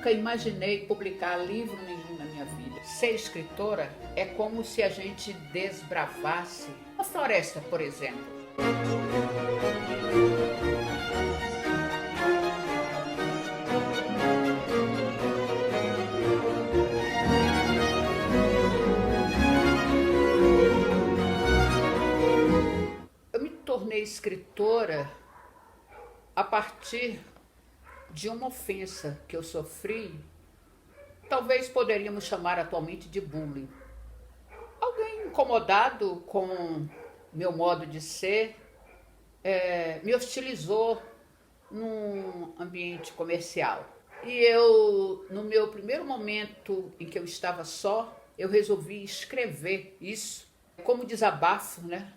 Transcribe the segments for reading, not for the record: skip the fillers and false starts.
nunca imaginei publicar livro nenhum na minha vida. Ser escritora é como se a gente desbravasse uma floresta, por exemplo. Eu me tornei escritora a partir de uma ofensa que eu sofri, talvez poderíamos chamar atualmente de bullying. Alguém incomodado com meu modo de ser, me hostilizou num ambiente comercial. E eu, no meu primeiro momento em que eu estava só, eu resolvi escrever isso como desabafo, né?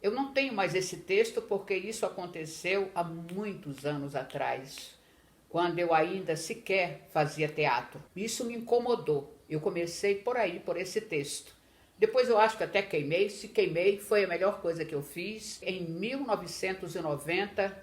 Eu não tenho mais esse texto porque isso aconteceu há muitos anos atrás, quando eu ainda sequer fazia teatro. Isso me incomodou. Eu comecei por aí, por esse texto. Depois eu acho que até queimei. Se queimei, foi a melhor coisa que eu fiz. Em 1990,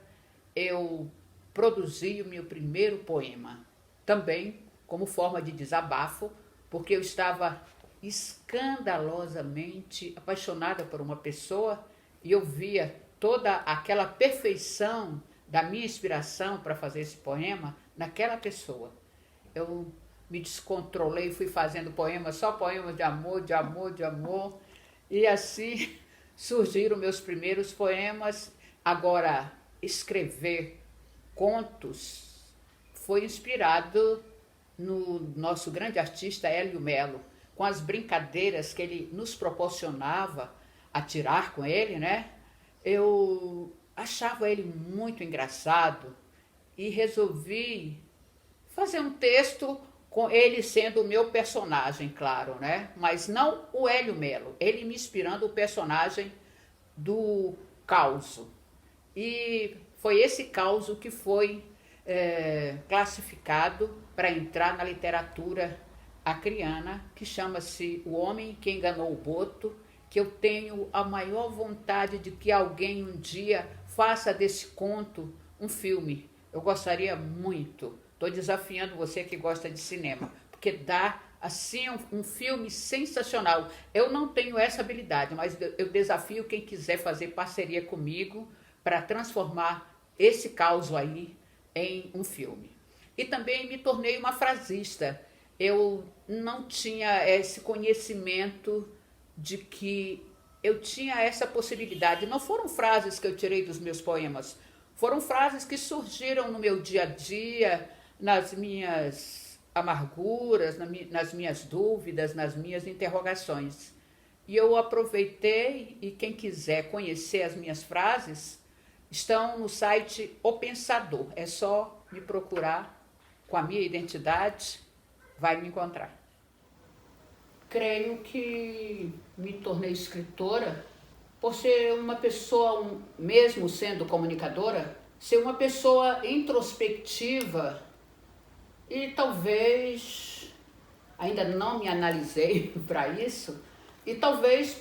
eu produzi o meu primeiro poema. Também como forma de desabafo, porque eu estava escandalosamente apaixonada por uma pessoa e eu via toda aquela perfeição da minha inspiração para fazer esse poema naquela pessoa. Eu me descontrolei, fui fazendo poemas, só poemas de amor, de amor, de amor. E assim surgiram meus primeiros poemas. Agora, escrever contos foi inspirado no nosso grande artista Hélio Melo, com as brincadeiras que ele nos proporcionava a tirar com ele, né? Eu achava ele muito engraçado e resolvi fazer um texto com ele sendo o meu personagem, claro, né? Mas não o Hélio Melo, ele me inspirando o personagem do Causo. E foi esse Causo que foi classificado para entrar na literatura acriana, que chama-se O Homem que Enganou o Boto, que eu tenho a maior vontade de que alguém um dia faça desse conto um filme. Eu gostaria muito. Estou desafiando você que gosta de cinema, porque dá assim um filme sensacional. Eu não tenho essa habilidade, mas eu desafio quem quiser fazer parceria comigo para transformar esse caos aí em um filme. E também me tornei uma frasista. Eu não tinha esse conhecimento de que eu tinha essa possibilidade. Não foram frases que eu tirei dos meus poemas, foram frases que surgiram no meu dia a dia, nas minhas amarguras, nas minhas dúvidas, nas minhas interrogações. E eu aproveitei, e quem quiser conhecer as minhas frases, estão no site O Pensador. É só me procurar com a minha identidade, vai me encontrar. Creio que me tornei escritora por ser uma pessoa, mesmo sendo comunicadora, ser uma pessoa introspectiva e talvez, ainda não me analisei para isso, e talvez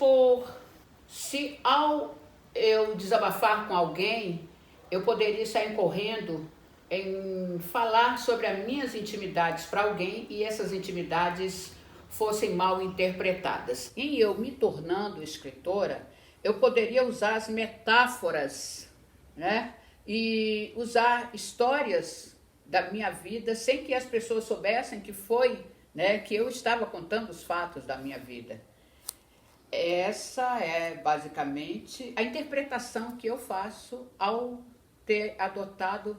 se ao eu desabafar com alguém, eu poderia estar incorrendo em falar sobre as minhas intimidades para alguém e essas intimidades fossem mal interpretadas. E eu me tornando escritora, eu poderia usar as metáforas, né? E usar histórias da minha vida sem que as pessoas soubessem que foi, né, que eu estava contando os fatos da minha vida. Essa é basicamente a interpretação que eu faço ao ter adotado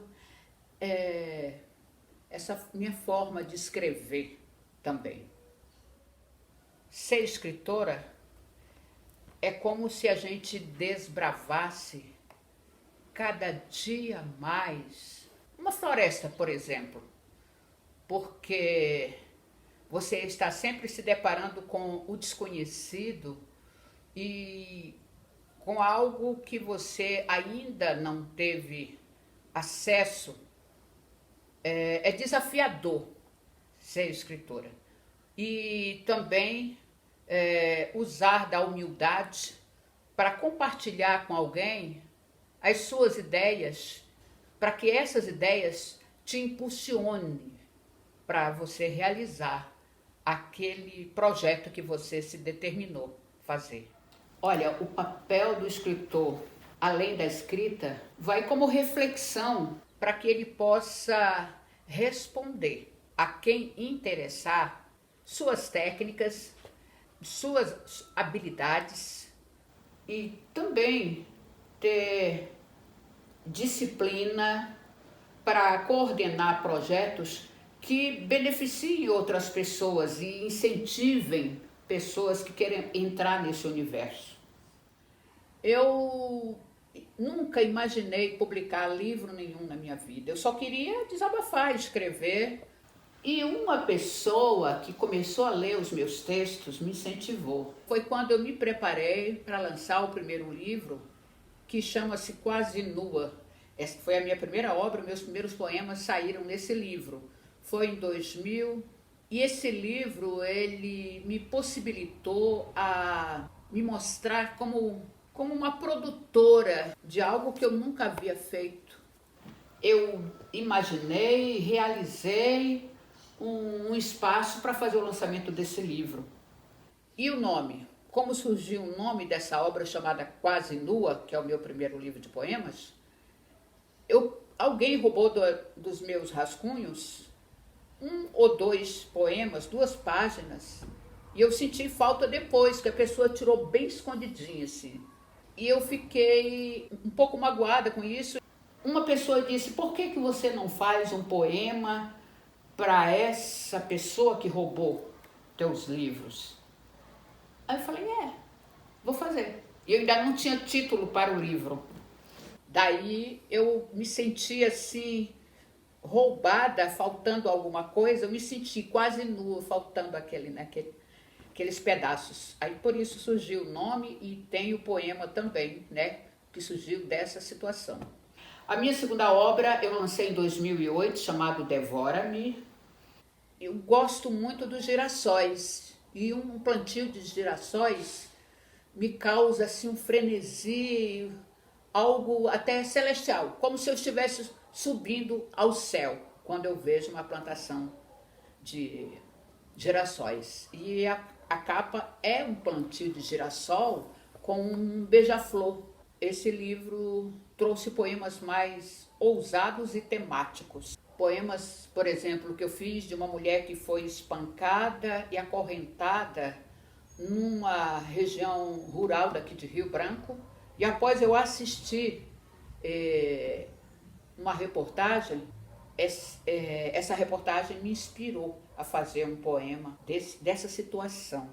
essa minha forma de escrever também. Ser escritora é como se a gente desbravasse cada dia mais uma floresta, por exemplo, porque você está sempre se deparando com o desconhecido e com algo que você ainda não teve acesso. É desafiador ser escritora. E também usar da humildade para compartilhar com alguém as suas ideias, para que essas ideias te impulsionem para você realizar aquele projeto que você se determinou fazer. Olha, o papel do escritor, além da escrita, vai como reflexão para que ele possa responder a quem interessar suas técnicas, suas habilidades e também ter disciplina para coordenar projetos que beneficiem outras pessoas e incentivem pessoas que querem entrar nesse universo. Eu nunca imaginei publicar livro nenhum na minha vida. Eu só queria desabafar, escrever. E uma pessoa que começou a ler os meus textos me incentivou. Foi quando eu me preparei para lançar o primeiro livro, que chama-se Quase Nua. Essa foi a minha primeira obra, meus primeiros poemas saíram nesse livro. Foi em 2000. E esse livro, ele me possibilitou a me mostrar como uma produtora de algo que eu nunca havia feito. Eu imaginei, realizei um espaço para fazer o lançamento desse livro. E o nome? Como surgiu o nome dessa obra chamada Quase Nua, que é o meu primeiro livro de poemas? Alguém roubou dos meus rascunhos 1 ou 2 poemas, 2 páginas, e eu senti falta depois, que a pessoa tirou bem escondidinho assim. E eu fiquei um pouco magoada com isso. Uma pessoa disse: por que você não faz um poema para essa pessoa que roubou teus livros? Aí eu falei: vou fazer. E eu ainda não tinha título para o livro. Daí eu me senti assim, roubada, faltando alguma coisa. Eu me senti quase nua, faltando aqueles pedaços. Aí por isso surgiu o nome e tem o poema também, né, que surgiu dessa situação. A minha segunda obra eu lancei em 2008, chamado Devora-me. Eu gosto muito dos girassóis, e um plantio de girassóis me causa assim um frenesi, algo até celestial, como se eu estivesse subindo ao céu quando eu vejo uma plantação de girassóis. E a capa é um plantio de girassol com um beija-flor. Esse livro trouxe poemas mais ousados e temáticos. Poemas, por exemplo, que eu fiz de uma mulher que foi espancada e acorrentada numa região rural daqui de Rio Branco. E após eu assistir uma reportagem, essa reportagem me inspirou a fazer um poema dessa situação.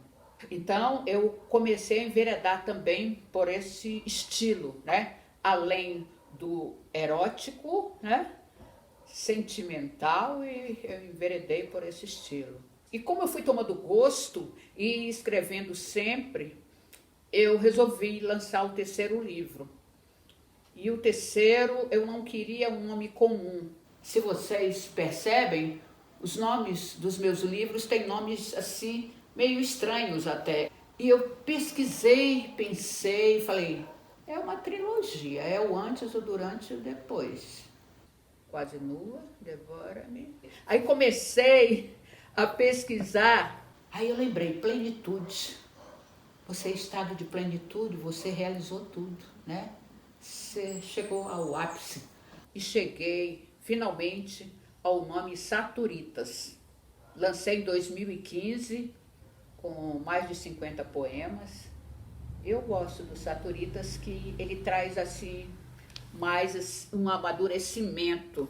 Então eu comecei a enveredar também por esse estilo, né? Além do erótico, né? Sentimental, e eu enveredei por esse estilo. E como eu fui tomando gosto e escrevendo sempre, eu resolvi lançar o terceiro livro. E o terceiro, eu não queria um nome comum. Se vocês percebem, os nomes dos meus livros têm nomes assim, meio estranhos até. E eu pesquisei, pensei, falei: é uma trilogia, é o antes, o durante e o depois. Quase Nua, Devora-me. Aí comecei a pesquisar, aí eu lembrei: plenitude. Você é estado de plenitude, você realizou tudo, né? Você chegou ao ápice. E cheguei finalmente ao nome Saturitas. Lancei em 2015 com mais de 50 poemas. Eu gosto do Saturitas, que ele traz assim mais um amadurecimento,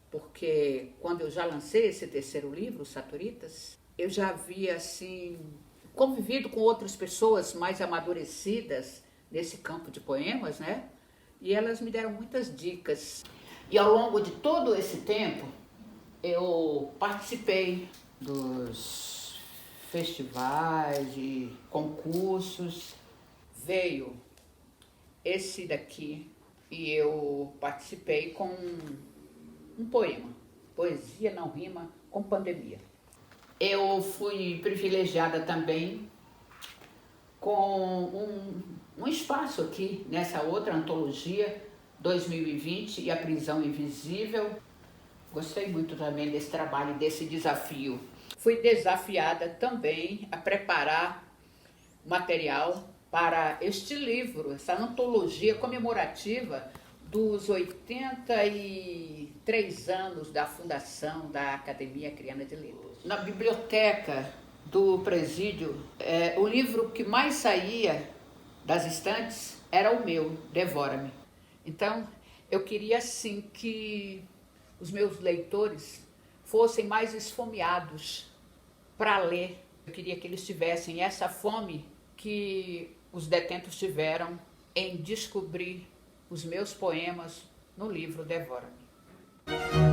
porque quando eu já lancei esse terceiro livro, Saturitas, eu já havia assim convivido com outras pessoas mais amadurecidas nesse campo de poemas, né? E elas me deram muitas dicas. E ao longo de todo esse tempo, eu participei dos festivais e concursos. Veio esse daqui e eu participei com um poema, Poesia Não Rima com Pandemia. Eu fui privilegiada também com um espaço aqui nessa outra antologia, 2020 e A Prisão Invisível. Gostei muito também desse trabalho, desse desafio. Fui desafiada também a preparar material para este livro, essa antologia comemorativa dos 83 anos da fundação da Academia Acreana de Letras. Na biblioteca do presídio, o livro que mais saía das estantes era o meu, Devora-me. Então, eu queria assim que os meus leitores fossem mais esfomeados para ler. Eu queria que eles tivessem essa fome que os detentos tiveram em descobrir os meus poemas no livro Devora-me.